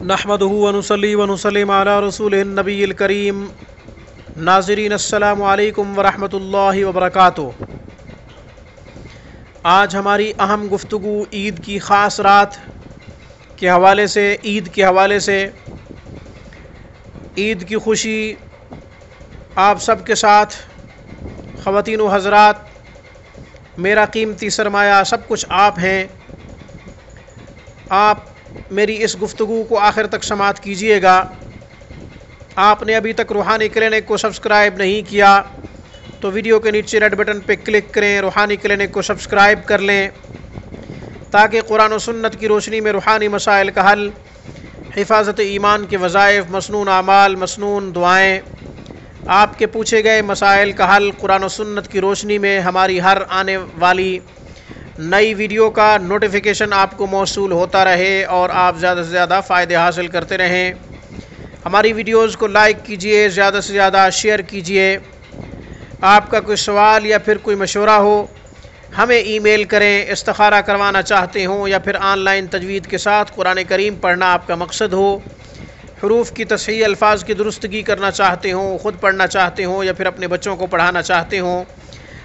नहमदुहु व नुसल्ली व नुसल्लिम अला रसूलिहिन नबिय्यिल करीम। नाज़रीन अस्सलामु अलैकुम व रहमतुल्लाहि व बरकातुहू। आज हमारी अहम गुफ्तगू ईद की ख़ास रात के हवाले से, ईद के हवाले से, ईद की खुशी आप सब के साथ। ख़वातीन व हज़रात, मेरा कीमती सरमाया सब कुछ आप हैं। आप मेरी इस गुफ्तगू को आखिर तक समाअत कीजिएगा। आपने अभी तक रूहानी क्लिनिक को सब्सक्राइब नहीं किया तो वीडियो के नीचे रेड बटन पर क्लिक करें, रूहानी क्लिनिक को सब्सक्राइब कर लें, ताकि कुरान और सुन्नत की रोशनी में रूहानी मसाइल का हल, हिफाजत ईमान के वज़ाइफ, मसनून आमाल, मसनून दुआएँ, आपके पूछे गए मसाइल का हल कुरान और सुन्नत की रोशनी में हमारी हर आने वाली नई वीडियो का नोटिफिकेशन आपको मौसूल होता रहे और आप ज़्यादा से ज़्यादा फ़ायदे हासिल करते रहें। हमारी वीडियोज़ को लाइक कीजिए, ज़्यादा से ज़्यादा शेयर कीजिए। आपका कोई सवाल या फिर कोई मशवरा हो हमें ईमेल करें। इस्तिखारा करवाना चाहते हों या फिर ऑनलाइन तजवीद के साथ कुरान करीम पढ़ना आपका मकसद हो, हरूफ की तसहीह, अल्फाज की दुरुस्तगी करना चाहते हों, ख़ुद पढ़ना चाहते हों या फिर अपने बच्चों को पढ़ाना चाहते हों,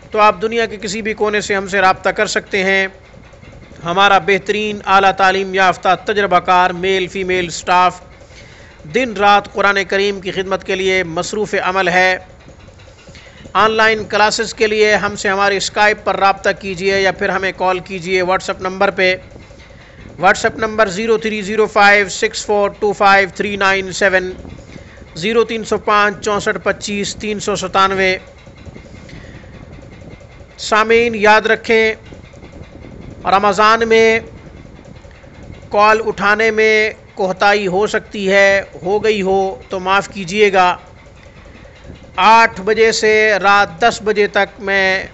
तो आप दुनिया के किसी भी कोने से हमसे रब्ता कर सकते हैं। हमारा बेहतरीन आला तालीम याफ्ता तजर्बाकार मेल फ़ीमेल स्टाफ दिन रात कुरान करीम की खिदमत के लिए मसरूफ़ अमल है। ऑनलाइन क्लासेस के लिए हमसे हमारी स्काइप पर रब्ता कीजिए या फिर हमें कॉल कीजिए व्हाट्सएप नंबर पे। WhatsApp number 0305642539 0305 6425 397। सामीन याद रखें, रमज़ान में कॉल उठाने में कोताही हो सकती है, हो गई हो तो माफ़ कीजिएगा। 8 बजे से रात 10 बजे तक मैं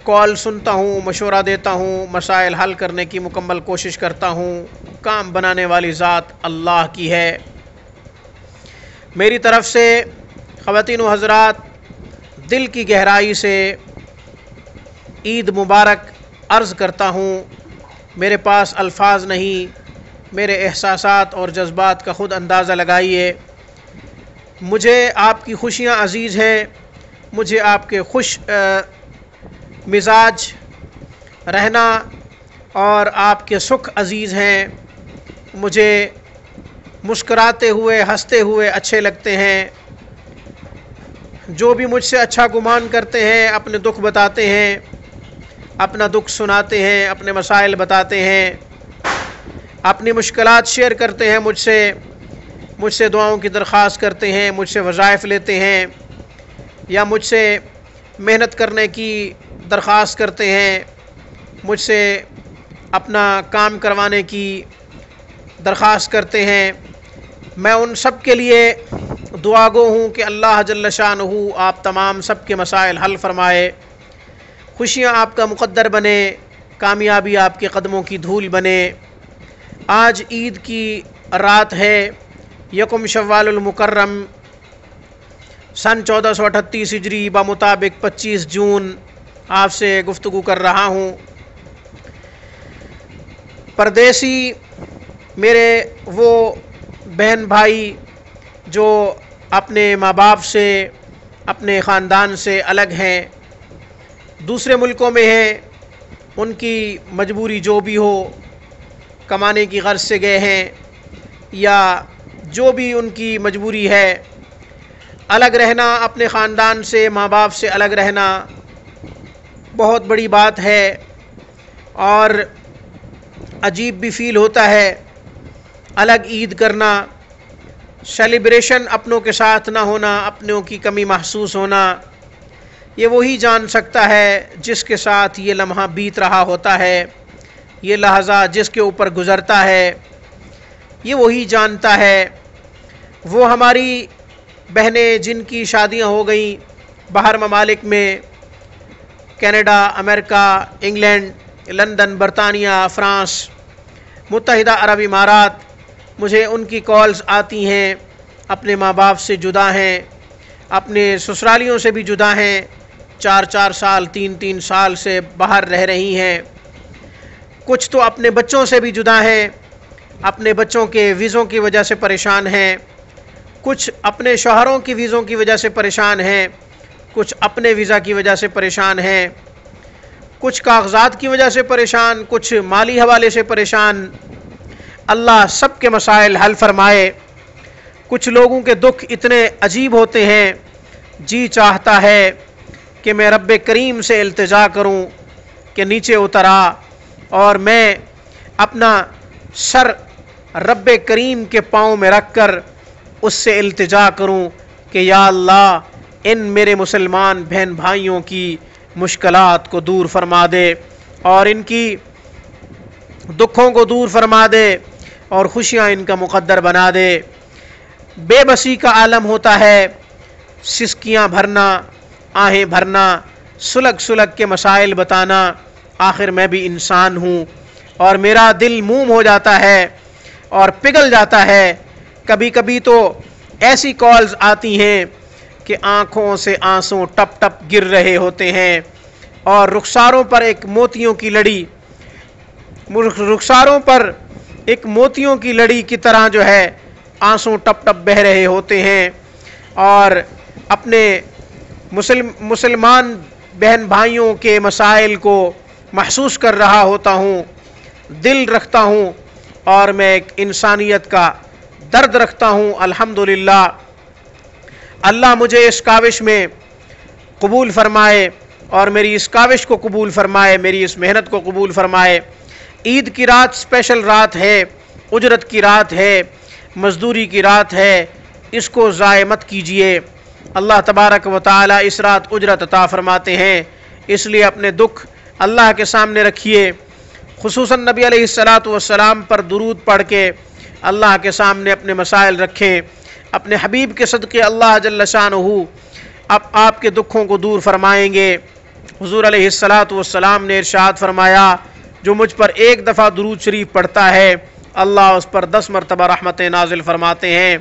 कॉल सुनता हूँ, मशवरा देता हूँ, मसाइल हल करने की मुकम्मल कोशिश करता हूँ। काम बनाने वाली ज़ात अल्लाह की है। मेरी तरफ़ से ख़वातीन व हज़रात दिल की गहराई से ईद मुबारक अर्ज़ करता हूँ। मेरे पास अल्फाज नहीं, मेरे एहसासात और जज्बात का ख़ुद अंदाज़ा लगाइए। मुझे आपकी खुशियाँ अज़ीज़ हैं, मुझे आपके खुश मिजाज रहना और आपके सुख अज़ीज़ हैं। मुझे मुस्कुराते हुए, हंसते हुए अच्छे लगते हैं। जो भी मुझसे अच्छा गुमान करते हैं, अपने दुख बताते हैं, अपना दुख सुनाते हैं, अपने मसाइल बताते हैं, अपनी मुश्किलात शेयर करते हैं मुझसे दुआओं की दरख्वास्त करते हैं, मुझसे वज़ाइफ लेते हैं या मुझसे मेहनत करने की दरख्वास्त करते हैं, मुझसे अपना काम करवाने की दरख्वास्त करते हैं। मैं उन सब के लिए दुआगो हूँ कि अल्लाह जल्ल शानहू आप तमाम सब के मसाइल हल फरमाए, खुशियाँ आपका मुक़द्दर बने, कामयाबी आपके कदमों की धूल बने। आज ईद की रात है, यकुम शव्वालुल मुकर्रम सन 1438 हिजरी बामुताबिक 25 जून आपसे गुफ्तगू कर रहा हूँ। परदेसी मेरे वो बहन भाई जो अपने माँ बाप से, अपने ख़ानदान से अलग हैं, दूसरे मुल्कों में हैं, उनकी मजबूरी जो भी हो, कमाने की गर्ज से गए हैं या जो भी उनकी मजबूरी है, अलग रहना, अपने ख़ानदान से, माँ बाप से अलग रहना बहुत बड़ी बात है और अजीब भी फ़ील होता है। अलग ईद करना, सेलिब्रेशन अपनों के साथ ना होना, अपनों की कमी महसूस होना, ये वही जान सकता है जिसके साथ ये लम्हा बीत रहा होता है, ये लहज़ा जिसके ऊपर गुज़रता है, ये वही जानता है। वो हमारी बहनें जिनकी शादियां हो गई बाहर ममालिक में, कनाडा, अमेरिका, इंग्लैंड, लंदन, बरतानिया, फ़्रांस, मुत्तहिदा अरब इमारात, मुझे उनकी कॉल्स आती हैं। अपने माँ बाप से जुदा हैं, अपने ससुरालियों से भी जुदा हैं, 4-4 साल, 3-3 साल से बाहर रह रही हैं। कुछ तो अपने बच्चों से भी जुदा हैं, अपने बच्चों के वीज़ों की वजह से परेशान हैं, कुछ अपने शौहरों की वीज़ों की वजह से परेशान हैं, कुछ अपने वीज़ा की वजह से परेशान हैं, कुछ कागज़ात की वजह से परेशान, कुछ माली हवाले से परेशान। अल्लाह सब के मसाइल हल फरमाए। कुछ लोगों के दुख इतने अजीब होते हैं, जी चाहता है कि मैं रब्बे करीम से इल्तिजा करूं कि नीचे उतर आ और मैं अपना सर रब्बे करीम के पाँव में रख कर उससे इल्तिजा करूं कि या अल्लाह इन मेरे मुसलमान बहन भाइयों की मुश्किलात को दूर फरमा दे और इनकी दुखों को दूर फरमा दे और खुशियाँ इनका मुक़द्दर बना दे। बेबसी का आलम होता है, सिसकियाँ भरना, आहें भरना, सुलग सुलग के मसाइल बताना। आखिर मैं भी इंसान हूँ और मेरा दिल मूम हो जाता है और पिघल जाता है। कभी कभी तो ऐसी कॉल्स आती हैं कि आँखों से आंसू टप टप गिर रहे होते हैं और रुखसारों पर एक मोतियों की लड़ी, रुखसारों पर एक मोतियों की लड़ी की तरह जो है आंसू टप टप बह रहे होते हैं। और अपने मुसलमान बहन भाइयों के मसाइल को महसूस कर रहा होता हूँ, दिल रखता हूँ और मैं एक इंसानियत का दर्द रखता हूँ। अल्हम्दुलिल्लाह, अल्लाह मुझे इस काविश में कबूल फरमाए और मेरी इस काविश को कबूल फरमाए, मेरी इस मेहनत को कबूल फरमाए। ईद की रात स्पेशल रात है, उजरत की रात है, मजदूरी की रात है, इसको ज़ाय मत कीजिए। अल्लाह तबारक व तआला इस रात उजरत अता फरमाते हैं, इसलिए अपने दुख अल्लाह के सामने रखिए। खुसूसन नबी अलैहिस्सलातु वस्सलाम पर दुरूद पढ़ के अल्लाह के सामने अपने मसाइल रखें। अपने हबीब के सदक़े अल्लाह जल्ल शानहू अब आपके दुखों को दूर फरमाएंगे। हुज़ूर अलैहिस्सलातु वस्सलाम ने इरशाद फरमाया, जो मुझ पर एक दफ़ा दुरूद शरीफ पढ़ता है अल्लाह उस पर 10 मरतबा रहमतें नाजिल फरमाते हैं।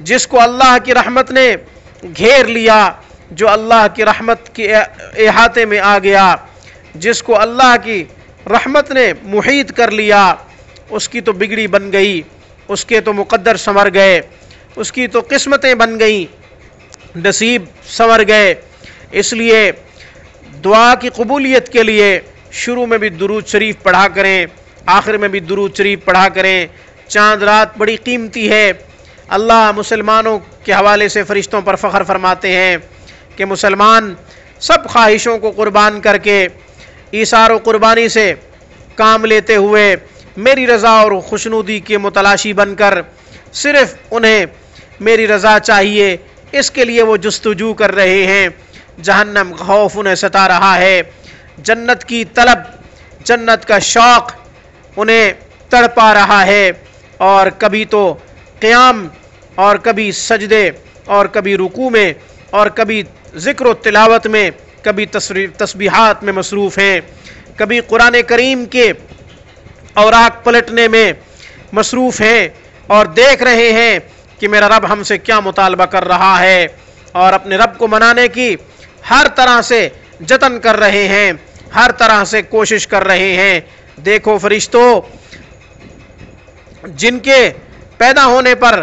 जिसको अल्लाह की रहमत ने घेर लिया, जो अल्लाह की रहमत के इहाते में आ गया, जिसको अल्लाह की रहमत ने मुहीत कर लिया, उसकी तो बिगड़ी बन गई, उसके तो मुक़द्दर संवर गए, उसकी तो किस्मतें बन गई, नसीब संवर गए। इसलिए दुआ की कबूलियत के लिए शुरू में भी दुरूद शरीफ पढ़ा करें, आखिर में भी दुरूद शरीफ पढ़ा करें। चांद रात बड़ी कीमती है। अल्लाह मुसलमानों के हवाले से फ़रिश्तों पर फ़ख्र फरमाते हैं कि मुसलमान सब ख्वाहिशों को कुर्बान करके ईसार व कुर्बानी से काम लेते हुए मेरी रज़ा और खुशनुदी के मुतलाशी बनकर सिर्फ़ उन्हें मेरी रज़ा चाहिए, इसके लिए वो जुस्तजू कर रहे हैं। जहन्नम का खौफ उन्हें सता रहा है, जन्नत की तलब, जन्नत का शौक़ उन्हें तड़पा रहा है। और कभी तो क़याम और कभी सजदे और कभी रुकू में और कभी ज़िक्र व तिलावत में, कभी तस्बीहात में मसरूफ़ हैं, कभी कुरान करीम के औराक पलटने में मसरूफ़ हैं और देख रहे हैं कि मेरा रब हमसे क्या मुतालबा कर रहा है और अपने रब को मनाने की हर तरह से जतन कर रहे हैं, हर तरह से कोशिश कर रहे हैं। देखो फरिश्तों, जिनके पैदा होने पर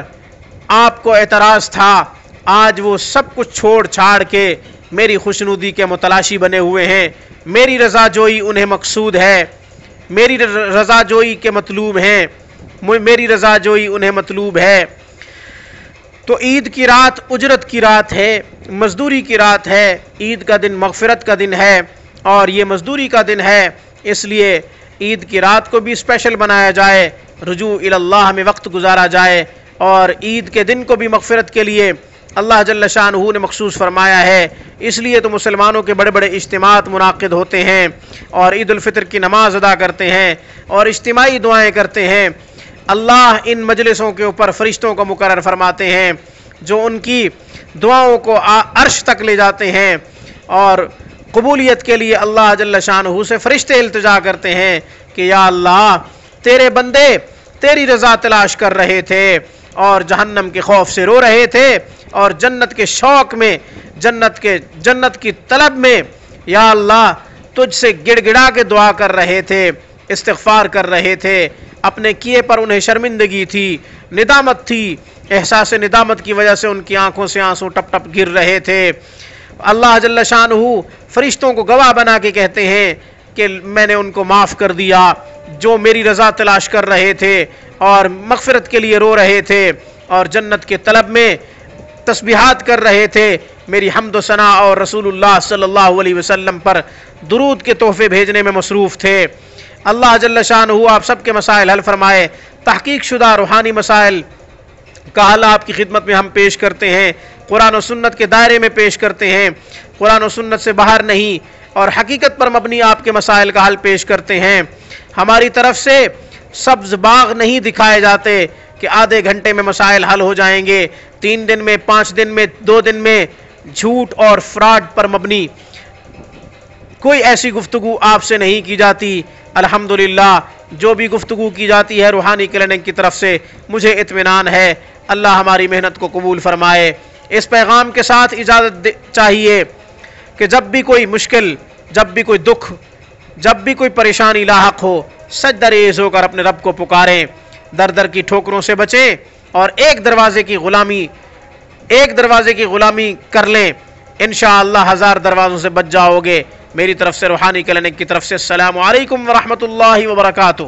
आपको एतराज़ था, आज वो सब कुछ छोड़ छाड़ के मेरी खुशनुदी के मुतलाशी बने हुए हैं। मेरी रज़ा जोई उन्हें मकसूद है, मेरी रज़ा जोई के मतलूब हैं, मेरी रज़ा जोई उन्हें मतलूब है। तो ईद की रात उजरत की रात है, मजदूरी की रात है। ईद का दिन मग़फ़िरत का दिन है और ये मजदूरी का दिन है, इसलिए ईद की रात को भी स्पेशल बनाया जाए, रुजू इल्लाह में वक्त गुजारा जाए और ईद के दिन को भी मग़फ़िरत के लिए अल्लाह जल्ल शानहू ने मखसूस फरमाया है। इसलिए तो मुसलमानों के बड़े बड़े इज्तिमात मुनाक़िद होते हैं और ईद उल फ़ितर की नमाज अदा करते हैं और इज्तिमाई दुआएँ करते हैं। अल्लाह इन मजलिसों के ऊपर फ़रिश्तों को मुकर्रर फरमाते हैं जो उनकी दुआओं को अर्श तक ले जाते हैं और कबूलियत के लिए अल्लाह जल्ल शानहू से फ़रिश्ते इल्तिजा करते हैं कि या अल्लाह, तेरे बंदे तेरी रज़ा तलाश कर रहे थे और जहन्नम के खौफ से रो रहे थे और जन्नत के शौक़ में, जन्नत की तलब में या अल्लाह तुझसे गिड़गिड़ा के दुआ कर रहे थे। استغفار کر رہے تھے، اپنے کیے پر انہیں شرمندگی تھی، ندامت تھی، احساس ندامت کی وجہ سے ان کی آنکھوں سے آنسو ٹپ ٹپ گر رہے تھے۔ اللہ جل شانہ فرشتوں کو گواہ بنا کے کہتے ہیں کہ میں نے ان کو معاف کر دیا جو میری رضا تلاش کر رہے تھے اور مغفرت کے لیے رو رہے تھے اور جنت کے طلب میں تسبیحات کر رہے تھے، میری حمد و ثنا اور رسول اللہ صلی اللہ علیہ وسلم پر درود کے تحفے بھیجنے میں مصروف تھے۔ اللہ جل شانہ آپ سب کے مسائل حل فرمائے۔ تحقیق شدہ روحانی مسائل کا حل آپ کی خدمت میں ہم پیش کرتے ہیں، قرآن و سنت کے دائرے میں پیش کرتے ہیں، قرآن و سنت سے باہر نہیں اور حقیقت پر مبنی آپ کے مسائل کا حل پیش کرتے ہیں۔ ہماری طرف سے سبز باغ نہیں دکھائے جاتے کہ آدھے گھنٹے میں مسائل حل ہو جائیں گے، 3 دن میں، 5 دن میں، 2 دن میں، جھوٹ اور فراڈ پر مبنی کوئی ایسی گفتگو آپ سے نہیں کی جاتی۔ الحمدللہ جو بھی گفتگو کی جاتی ہے روحانی کلینک کی طرف سے مجھے اطمینان ہے۔ اللہ ہماری محنت کو قبول فرمائے۔ اس پیغام کے ساتھ اجازت چاہیے کہ جب بھی کوئی مشکل، جب بھی کوئی دکھ، جب بھی کوئی پریشانی لاحق ہو، سجدہ ریز ہو کر اپنے رب کو پکاریں، در در کی ٹھوکروں سے بچیں اور ایک دروازے کی غلامی کر لیں، انشاءاللہ 1000 دروازوں سے بچ جاؤ گے۔ میری طرف سے روحانی کلینک کی طرف سے السلام علیکم ورحمۃ اللہ وبرکاتہ۔